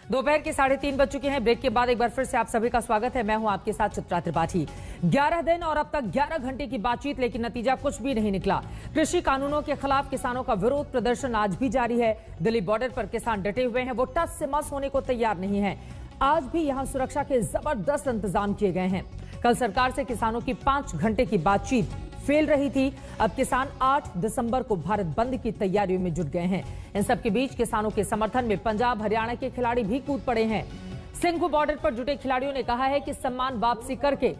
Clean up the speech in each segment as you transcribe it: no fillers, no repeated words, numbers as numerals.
दोपहर के 3:30 बज चुके हैं। ब्रेक के बाद एक बार फिर से आप सभी का स्वागत है। मैं हूं आपके साथ चित्रा त्रिपाठी। 11 दिन और अब तक 11 घंटे की बातचीत, लेकिन नतीजा कुछ भी नहीं निकला। कृषि कानूनों के खिलाफ किसानों का विरोध प्रदर्शन आज भी जारी है। दिल्ली बॉर्डर पर किसान डटे हुए हैं, वो टस से मस होने को तैयार नहीं है। आज भी यहां सुरक्षा के जबरदस्त इंतजाम किए गए हैं। कल सरकार से किसानों की 5 घंटे की बातचीत फेल रही थी। अब किसान 8 दिसंबर को भारत बंद की तैयारियों में जुट गए हैं। इन सबके बीच किसानों के समर्थन में पंजाब हरियाणा के खिलाड़ी भी कूद पड़े हैं। सिंघू बॉर्डर पर जुटे खिलाड़ियों ने कहा है कि सम्मान वापसी करके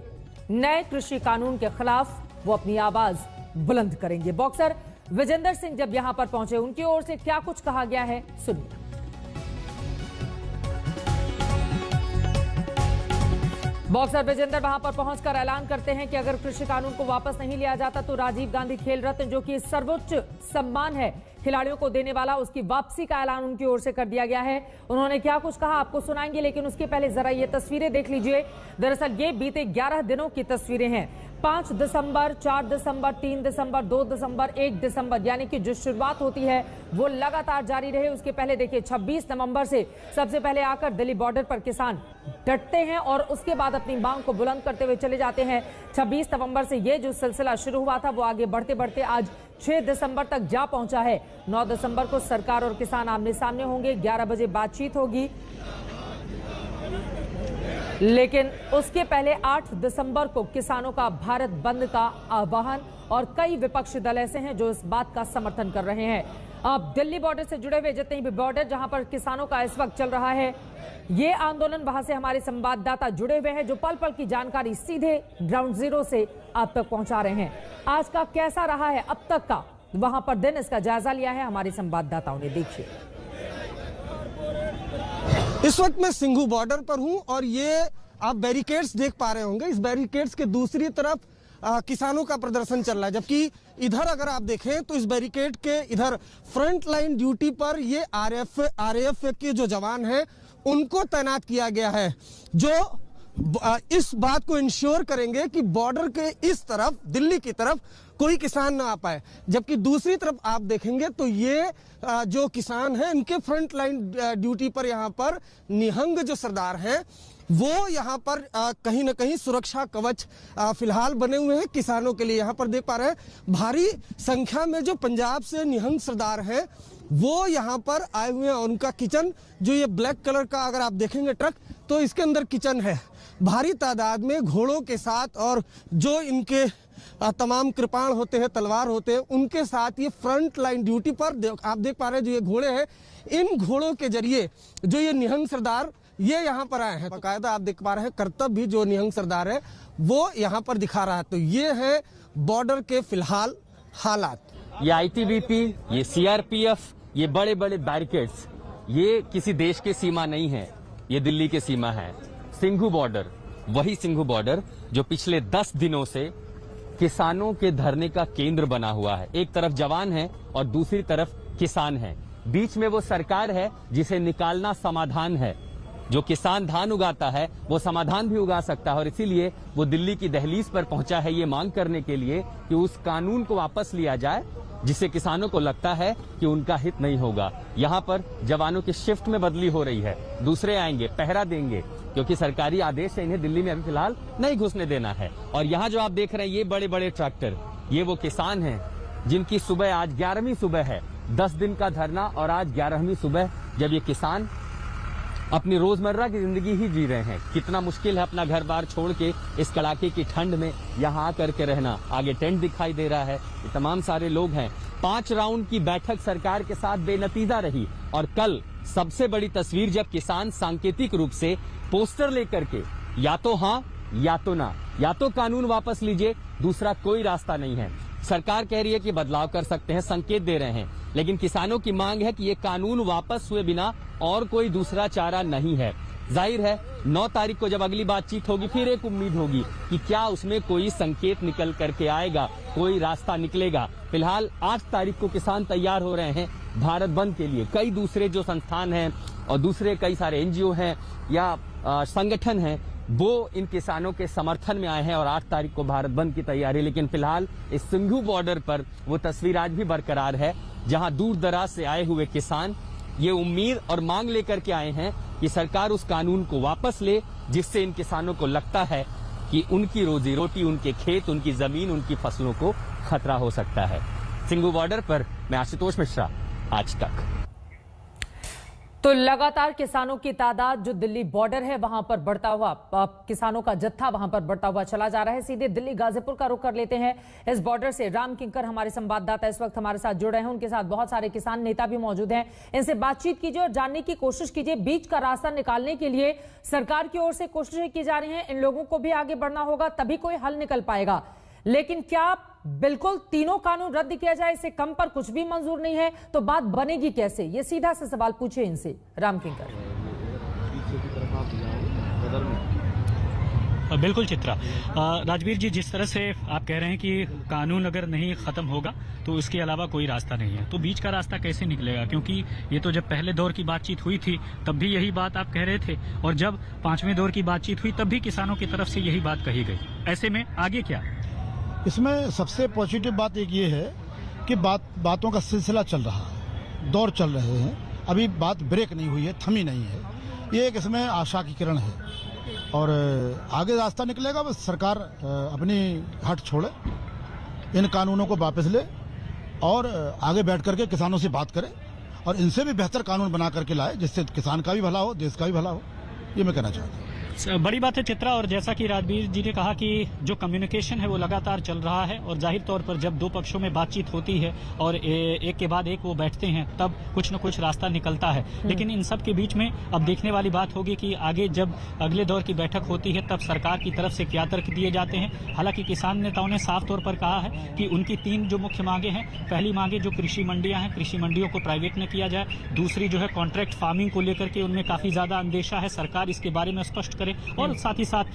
नए कृषि कानून के खिलाफ वो अपनी आवाज बुलंद करेंगे। बॉक्सर विजेंदर सिंह जब यहां पर पहुंचे, उनकी ओर से क्या कुछ कहा गया है, सुनिए। बॉक्सर विजेंदर वहां पर पहुंचकर ऐलान करते हैं कि अगर कृषि कानून को वापस नहीं लिया जाता तो राजीव गांधी खेल रत्न, जो कि सर्वोच्च सम्मान है खिलाड़ियों को देने वाला, उसकी वापसी का ऐलान उनकी ओर से कर दिया गया है। उन्होंने क्या कुछ कहा आपको सुनाएंगे, लेकिन उसके पहले जरा ये तस्वीरें देख लीजिए। दरअसल ये बीते 11 दिनों की तस्वीरें हैं। 5 दिसंबर, 4 दिसंबर, 3 दिसंबर, 2 दिसंबर, 1 दिसंबर, यानी कि जो शुरुआत होती है वो लगातार जारी रहे। उसके पहले देखिए 26 नवंबर से सबसे पहले आकर दिल्ली बॉर्डर पर किसान डटते हैं और उसके बाद अपनी मांग को बुलंद करते हुए चले जाते हैं। 26 नवंबर से ये जो सिलसिला शुरू हुआ था वो आगे बढ़ते बढ़ते आज 6 दिसंबर तक जा पहुंचा है। 9 दिसंबर को सरकार और किसान आमने सामने होंगे, 11 बजे बातचीत होगी। लेकिन उसके पहले 8 दिसंबर को किसानों का भारत बंद का आह्वान, और कई विपक्षी दल ऐसे हैं जो इस बात का समर्थन कर रहे हैं। अब दिल्ली बॉर्डर से जुड़े हुए जितने भी बॉर्डर जहां पर किसानों का इस वक्त चल रहा है ये आंदोलन, वहां से हमारे संवाददाता जुड़े हुए हैं जो पल पल की जानकारी सीधे ग्राउंड जीरो से आप तक पहुंचा रहे हैं। आज का कैसा रहा है अब तक का वहां पर दिन, इसका जायजा लिया है हमारे संवाददाताओं ने। देखिए, इस वक्त मैं सिंघू बॉर्डर पर हूं और ये आप बैरिकेड्स देख पा रहे होंगे। इस बैरिकेड्स के दूसरी तरफ किसानों का प्रदर्शन चल रहा है, जबकि इधर अगर आप देखें तो इस बैरिकेड के इधर फ्रंट लाइन ड्यूटी पर ये आरएएफ के जो जवान हैं उनको तैनात किया गया है, जो इस बात को इंश्योर करेंगे कि बॉर्डर के इस तरफ दिल्ली की तरफ कोई किसान ना आ पाए। जबकि दूसरी तरफ आप देखेंगे तो ये जो किसान हैं इनके फ्रंट लाइन ड्यूटी पर यहाँ पर निहंग जो सरदार हैं वो यहाँ पर कहीं ना कहीं सुरक्षा कवच फिलहाल बने हुए हैं किसानों के लिए। यहाँ पर देख पा रहे हैं भारी संख्या में जो पंजाब से निहंग सरदार हैं वो यहाँ पर आए हुए हैं। उनका किचन, जो ये ब्लैक कलर का अगर आप देखेंगे ट्रक, तो इसके अंदर किचन है। भारी तादाद में घोड़ों के साथ, और जो इनके तमाम कृपाण होते हैं, तलवार होते हैं, उनके साथ ये फ्रंट लाइन ड्यूटी पर आप देख पा रहे हैं जो ये घोड़े हैं, इन घोड़ों के जरिए जो ये निहंग सरदार ये यहाँ पर आए हैं। बाकायदा आप देख पा रहे हैं करतब भी जो निहंग सरदार है वो यहाँ पर दिखा रहा है। तो ये है बॉर्डर के फिलहाल हालात। ये आईटीबीपी, ये सीआरपीएफ, ये बड़े बड़े बैरिकेड्स, ये किसी देश की सीमा नहीं है, ये दिल्ली की सीमा है। सिंघू बॉर्डर, वही सिंघू बॉर्डर जो पिछले 10 दिनों से किसानों के धरने का केंद्र बना हुआ है। एक तरफ जवान है और दूसरी तरफ किसान है, बीच में वो सरकार है जिसे निकालना समाधान है। जो किसान धान उगाता है वो समाधान भी उगा सकता है, और इसीलिए वो दिल्ली की दहलीज पर पहुंचा है ये मांग करने के लिए कि उस कानून को वापस लिया जाए जिससे किसानों को लगता है कि उनका हित नहीं होगा। यहाँ पर जवानों की शिफ्ट में बदली हो रही है, दूसरे आएंगे, पहरा देंगे, क्योंकि सरकारी आदेश है इन्हें दिल्ली में अभी फिलहाल नहीं घुसने देना है। और यहाँ जो आप देख रहे हैं ये बड़े बड़े ट्रैक्टर, ये वो किसान हैं जिनकी सुबह आज 11वीं सुबह है। 10 दिन का धरना और आज 11वीं सुबह जब ये किसान अपनी रोजमर्रा की जिंदगी ही जी रहे हैं। कितना मुश्किल है अपना घर बार छोड़ के इस कड़ाके की ठंड में यहाँ आकर के रहना। आगे टेंट दिखाई दे रहा है, ये तमाम सारे लोग हैं। 5 राउंड की बैठक सरकार के साथ बेनतीजा रही, और कल सबसे बड़ी तस्वीर जब किसान सांकेतिक रूप से पोस्टर लेकर के या तो हाँ या तो ना, या तो कानून वापस लीजिए, दूसरा कोई रास्ता नहीं है। सरकार कह रही है कि बदलाव कर सकते हैं, संकेत दे रहे हैं, लेकिन किसानों की मांग है कि ये कानून वापस हुए बिना और कोई दूसरा चारा नहीं है। जाहिर है 9 तारीख को जब अगली बातचीत होगी फिर एक उम्मीद होगी कि क्या उसमें कोई संकेत निकल करके आएगा, कोई रास्ता निकलेगा। फिलहाल 8 तारीख को किसान तैयार हो रहे हैं भारत बंद के लिए। कई दूसरे जो संस्थान हैं और दूसरे कई सारे एनजीओ हैं या संगठन हैं वो इन किसानों के समर्थन में आए हैं और 8 तारीख को भारत बंद की तैयारी। लेकिन फिलहाल इस सिंघू बॉर्डर पर वो तस्वीर आज भी बरकरार है जहां दूर दराज से आए हुए किसान ये उम्मीद और मांग लेकर के आए हैं कि सरकार उस कानून को वापस ले जिससे इन किसानों को लगता है कि उनकी रोजी रोटी, उनके खेत, उनकी जमीन, उनकी फसलों को खतरा हो सकता है। सिंघू बॉर्डर पर मैं आशुतोष मिश्रा, आज तक। तो लगातार किसानों की तादाद जो दिल्ली बॉर्डर है वहां पर बढ़ता हुआ, किसानों का जत्था वहां पर बढ़ता हुआ चला जा रहा है। सीधे दिल्ली गाजीपुर का रुख कर लेते हैं। इस बॉर्डर से राम किंकर हमारे हैं इस वक्त हमारे साथ जुड़ रहे हैं। उनके साथ बहुत सारे किसान नेता भी मौजूद हैं। इनसे बातचीत कीजिए और जानने की कोशिश कीजिए। बीच का रास्ता निकालने के लिए सरकार की ओर से कोशिशें की जा रही हैं। इन लोगों को भी आगे बढ़ना होगा, तभी कोई हल निकल पाएगा। लेकिन क्या बिल्कुल तीनों कानून रद्द किया जाए, इससे कम पर कुछ भी मंजूर नहीं है, तो बात बनेगी कैसे? ये सीधा सा सवाल पूछे इनसे, राम किंकर। बिल्कुल चित्रा, राजवीर जी, जिस तरह से आप कह रहे हैं कि कानून अगर नहीं खत्म होगा तो इसके अलावा कोई रास्ता नहीं है, तो बीच का रास्ता कैसे निकलेगा? क्योंकि ये तो जब पहले दौर की बातचीत हुई थी तब भी यही बात आप कह रहे थे, और जब 5वें दौर की बातचीत हुई तब भी किसानों की तरफ से यही बात कही गई। ऐसे में आगे क्या? इसमें सबसे पॉजिटिव बात एक ये है कि बातों का सिलसिला चल रहा है, दौर चल रहे हैं, अभी बात ब्रेक नहीं हुई है, थमी नहीं है। ये एक इसमें आशा की किरण है और आगे रास्ता निकलेगा। बस सरकार अपनी हट छोड़े, इन कानूनों को वापस ले और आगे बैठ करके किसानों से बात करे और इनसे भी बेहतर कानून बना करके लाए, जिससे किसान का भी भला हो, देश का भी भला हो। ये मैं कहना चाहता हूँ। बड़ी बात है चित्रा, और जैसा कि राजवीर जी ने कहा कि जो कम्युनिकेशन है वो लगातार चल रहा है, और जाहिर तौर पर जब दो पक्षों में बातचीत होती है और एक के बाद एक वो बैठते हैं तब कुछ न कुछ रास्ता निकलता है। लेकिन इन सब के बीच में अब देखने वाली बात होगी कि आगे जब अगले दौर की बैठक होती है तब सरकार की तरफ से क्या तर्क दिए जाते हैं। हालांकि किसान नेताओं ने साफ तौर पर कहा है कि उनकी 3 जो मुख्य मांगे हैं, पहली मांगे जो कृषि मंडियां हैं, कृषि मंडियों को प्राइवेट में किया जाए। दूसरी जो है कॉन्ट्रैक्ट फार्मिंग को लेकर के उनमें काफी ज्यादा अंदेशा है, सरकार इसके बारे में स्पष्ट करे। और साथ ही साथ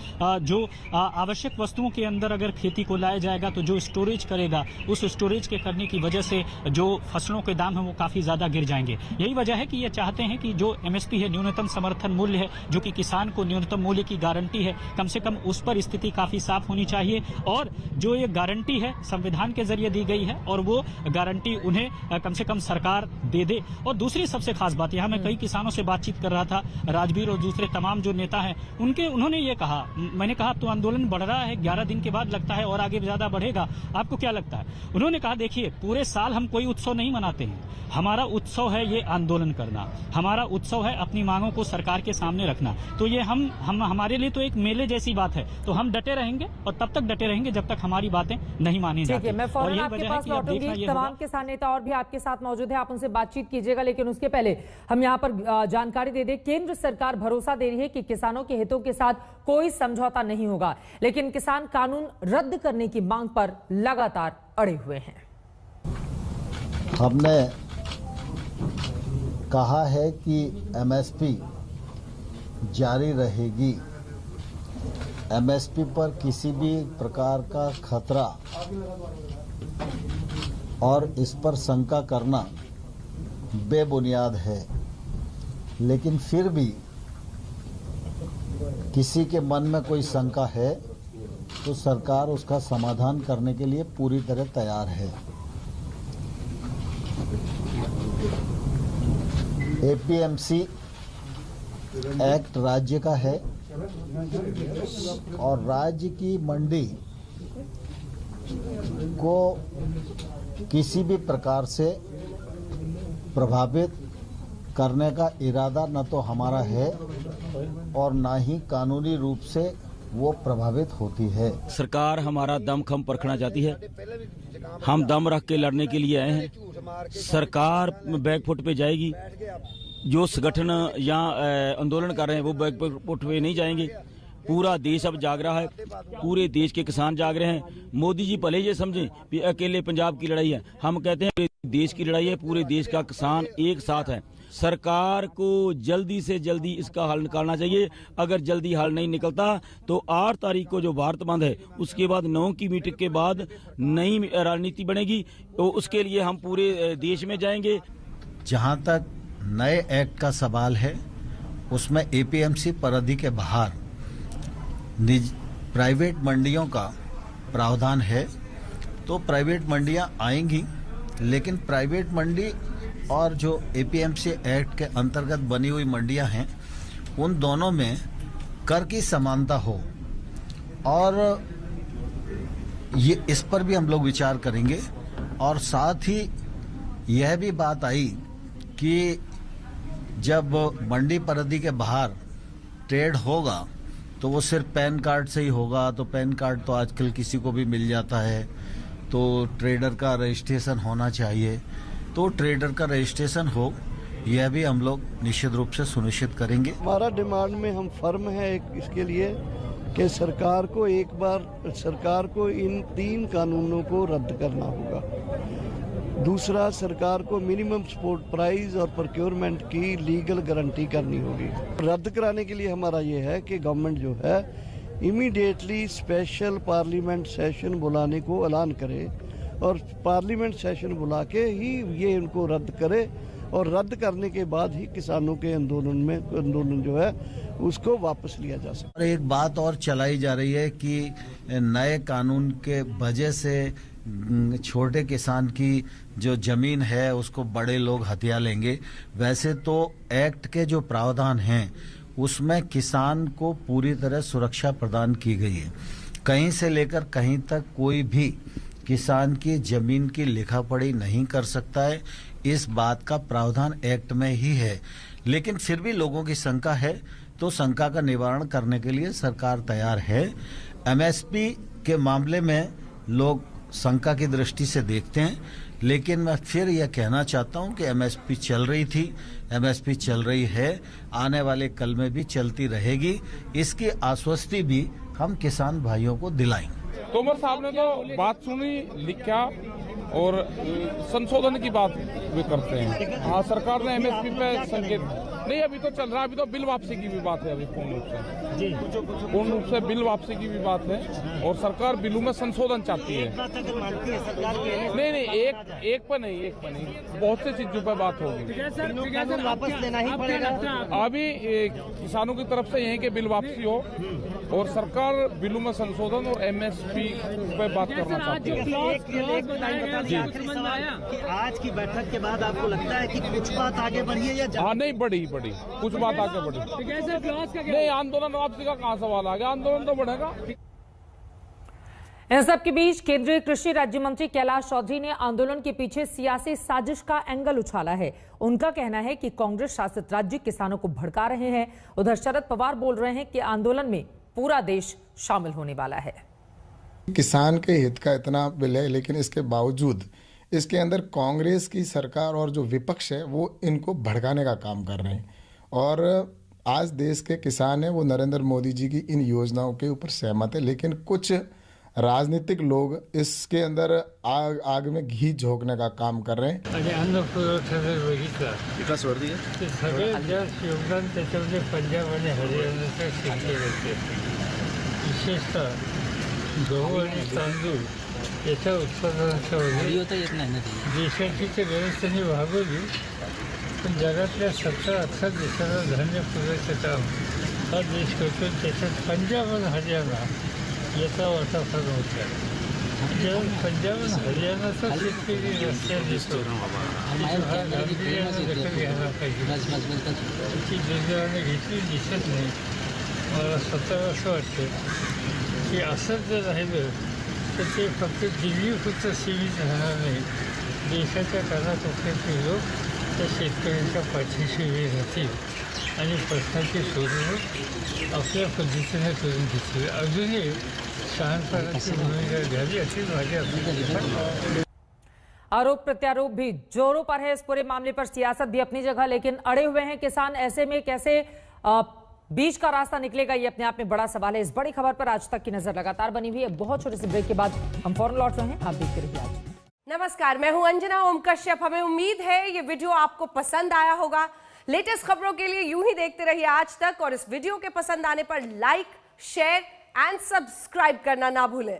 जो आवश्यक वस्तुओं के अंदर अगर खेती को लाया जाएगा तो जो स्टोरेज करेगा, उस स्टोरेज के करने की वजह से जो फसलों के दाम है वो काफी ज्यादा गिर जाएंगे। यही वजह है कि ये चाहते हैं कि जो एमएसपी है, न्यूनतम समर्थन मूल्य है, जो कि किसान को न्यूनतम मूल्य की गारंटी है, कम से कम उस पर स्थिति काफी साफ होनी चाहिए। और जो ये गारंटी है संविधान के जरिए दी गई है और वो गारंटी उन्हें कम से कम सरकार दे दे। और दूसरी सबसे खास बात, यहाँ मैं कई किसानों से बातचीत कर रहा था, राजवीर और दूसरे तमाम जो नेता हैं उन्होंने ये कहा, मैंने कहा तो आंदोलन बढ़ रहा है, 11 दिन के बाद लगता है और आगे ज्यादा बढ़ेगा, आपको क्या लगता है? उन्होंने कहा देखिए, पूरे साल हम कोई उत्सव नहीं मनाते हैं, हमारा उत्सव है ये आंदोलन करना, हमारा उत्सव है अपनी मांगों को सरकार के सामने रखना। तो ये हम हमारे लिए तो एक मेले जैसी बात है, तो हम डटे रहेंगे और तब तक डटे रहेंगे जब तक हमारी बातें नहीं मानी जाती। मैं फौरन आपके पास लौटूंगी। तमाम किसान नेता और भी आपके साथ मौजूद है, आप उनसे बातचीत कीजिएगा, लेकिन उसके पहले हम यहाँ पर जानकारी दे दें। केंद्र सरकार भरोसा दे रही है कि किसानों के हितों के साथ कोई समझौता नहीं होगा, लेकिन किसान कानून रद्द करने की मांग पर लगातार अड़े हुए हैं। हमने कहा है कि एमएसपी जारी रहेगी। एमएसपी पर किसी भी प्रकार का खतरा और इस पर शंका करना बेबुनियाद है, लेकिन फिर भी किसी के मन में कोई शंका है तो सरकार उसका समाधान करने के लिए पूरी तरह तैयार है। एपीएमसी एक्ट राज्य का है और राज्य की मंडी को किसी भी प्रकार से प्रभावित करने का इरादा न तो हमारा है और ना ही कानूनी रूप से वो प्रभावित होती है। सरकार हमारा दमखम परखना चाहती है, हम दम रख के लड़ने के लिए आए हैं। सरकार बैकफुट पे जाएगी, जो संगठन या आंदोलन कर रहे हैं वो बैकफुट पे नहीं जाएंगे। पूरा देश अब जाग रहा है, पूरे देश के किसान जाग रहे हैं। मोदी जी भले ये समझें कि अकेले पंजाब की लड़ाई है, हम कहते हैं देश की लड़ाई है, पूरे देश का किसान एक साथ है। सरकार को जल्दी से जल्दी इसका हल निकालना चाहिए। अगर जल्दी हल नहीं निकलता तो 8 तारीख को जो भारत बंद है उसके बाद 9 की मीटिंग के बाद नई रणनीति बनेगी, तो उसके लिए हम पूरे देश में जाएंगे। जहां तक नए एक्ट का सवाल है उसमें एपीएमसी परिधि के बाहर प्राइवेट मंडियों का प्रावधान है, तो प्राइवेट मंडियां आएंगी, लेकिन प्राइवेट मंडी और जो एपीएमसी एक्ट के अंतर्गत बनी हुई मंडियां हैं उन दोनों में कर की समानता हो, और ये इस पर भी हम लोग विचार करेंगे। और साथ ही यह भी बात आई कि जब मंडी परिधि के बाहर ट्रेड होगा तो वो सिर्फ पैन कार्ड से ही होगा। तो पैन कार्ड तो आजकल किसी को भी मिल जाता है, तो ट्रेडर का रजिस्ट्रेशन होना चाहिए। तो ट्रेडर का रजिस्ट्रेशन हो, यह भी हम लोग निश्चित रूप से सुनिश्चित करेंगे। हमारा डिमांड में हम फर्म है इसके लिए कि सरकार को इन 3 कानूनों को रद्द करना होगा। दूसरा, सरकार को मिनिमम सपोर्ट प्राइस और प्रोक्योरमेंट की लीगल गारंटी करनी होगी। रद्द कराने के लिए हमारा ये है कि गवर्नमेंट जो है इमीडिएटली स्पेशल पार्लियामेंट सेशन बुलाने को ऐलान करे और पार्लियामेंट सेशन बुला के ही ये इनको रद्द करे, और रद्द करने के बाद ही किसानों के आंदोलन जो है उसको वापस लिया जा सकता है। एक बात और चलाई जा रही है कि नए कानून के वजह से छोटे किसान की जो जमीन है उसको बड़े लोग हथिया लेंगे। वैसे तो एक्ट के जो प्रावधान हैं उसमें किसान को पूरी तरह सुरक्षा प्रदान की गई है। कहीं से लेकर कहीं तक कोई भी किसान की जमीन की लिखा पढ़ी नहीं कर सकता है। इस बात का प्रावधान एक्ट में ही है, लेकिन फिर भी लोगों की शंका है, तो शंका का निवारण करने के लिए सरकार तैयार है। एमएसपी के मामले में लोग शंका की दृष्टि से देखते हैं, लेकिन मैं फिर यह कहना चाहता हूं कि एमएसपी चल रही थी, एमएसपी चल रही है, आने वाले कल में भी चलती रहेगी। इसकी आश्वस्ति भी हम किसान भाइयों को दिलाएंगे। तोमर साहब ने तो बात सुनी, लिखा और संशोधन की बात भी करते हैं। हाँ, सरकार ने एमएसपी पे संकेत नहीं, अभी तो चल रहा है, अभी तो बिल वापसी की भी बात है। अभी पूर्ण रूप से बिल वापसी की भी बात है, और सरकार बिलों में संशोधन चाहती है। नहीं, एक पर नहीं, बहुत सी चीजों पर बात होगी। वापस लेना ही पड़ेगा। अभी किसानों की तरफ से यही कि बिल वापसी हो, और सरकार बिलों में संशोधन और एमएसपी पे बात करना चाहती है। कि आज की बैठक के बाद आपको लगता है कि कुछ बात आगे बढ़ी है या हाँ, नहीं बढ़ी, कुछ बात आगे बढ़ी नहीं। आंदोलन वापसी का कहाँ सवाल आ गया, आंदोलन तो बढ़ेगा। इन सब के बीच केंद्रीय कृषि राज्य मंत्री कैलाश चौधरी ने आंदोलन के पीछे सियासी साजिश का एंगल उछाला है। उनका कहना है कि कांग्रेस शासित राज्य किसानों को भड़का रहे हैं। उधर शरद पवार बोल रहे हैं कि आंदोलन में पूरा देश शामिल होने वाला है। किसान के हित का इतना बिल है, लेकिन इसके बावजूद इसके अंदर कांग्रेस की सरकार और जो विपक्ष है वो इनको भड़काने का काम कर रहे हैं। और आज देश के किसान हैं वो नरेंद्र मोदी जी की इन योजनाओं के ऊपर सहमत है, लेकिन कुछ राजनीतिक लोग इसके अंदर आग में घी झोंकने का काम कर रहे हैं। अन्न पुरवठ्याचं बघितलं सगळ्यात जास्त योगदान त्याच्यामध्ये पंजाब आणि हरियाणाचं शेतकऱ्याचे आहे। विशेषतः गहू आणि तांदूळ याच्या उत्पादनाच्या देशाची तर गरज त्यांनी भागवली, पण जगातल्या 17-18 देशाला धान्य पुरवठ्याचं काम हा देश करतो। त्याच्यात पंजाब आणि हरियाणा याचा वाटा फार मोठा आहे। जेव्हा पंजाब आणि हरियाणाचा शेतकरी रस्त्यात दिसतो हा गांभीर्याने दखल घ्यायला पाहिजे। त्याची दुर्दैवाने घेतली दिसत नाही। मला स्वतःला असं वाटतं की असंच जर राहिलं तर ते फक्त दिल्लीपुरतं सीमित राहणार नाही। देशाच्या कानाकोपऱ्यातले लोक त्या शेतकऱ्यांच्या पाठीशी उभे राहतील आणि प्रश्नाची सोडवणूक आपल्या पद्धतीने करून घेतील। अजूनही शहाणपणाची भूमिका घ्यावी अशी माझी अपेक्षा। आरोप प्रत्यारोप भी जोरों पर है। इस पूरे मामले पर सियासत भी अपनी जगह, लेकिन अड़े हुए हैं किसान। ऐसे में कैसे बीच का रास्ता निकलेगा, ये अपने आप में बड़ा सवाल है। इस बड़ी खबर पर आज तक की नजर लगातार बनी हुई है। बहुत छोटे से ब्रेक के बाद हम फौरन लौट रहे हैं, आप देखते रहिए आज। नमस्कार, मैं हूं अंजना ओम कश्यप। हमें उम्मीद है ये वीडियो आपको पसंद आया होगा। लेटेस्ट खबरों के लिए यूं ही देखते रहिए आज तक, और इस वीडियो के पसंद आने पर लाइक, शेयर एंड सब्सक्राइब करना ना भूलें।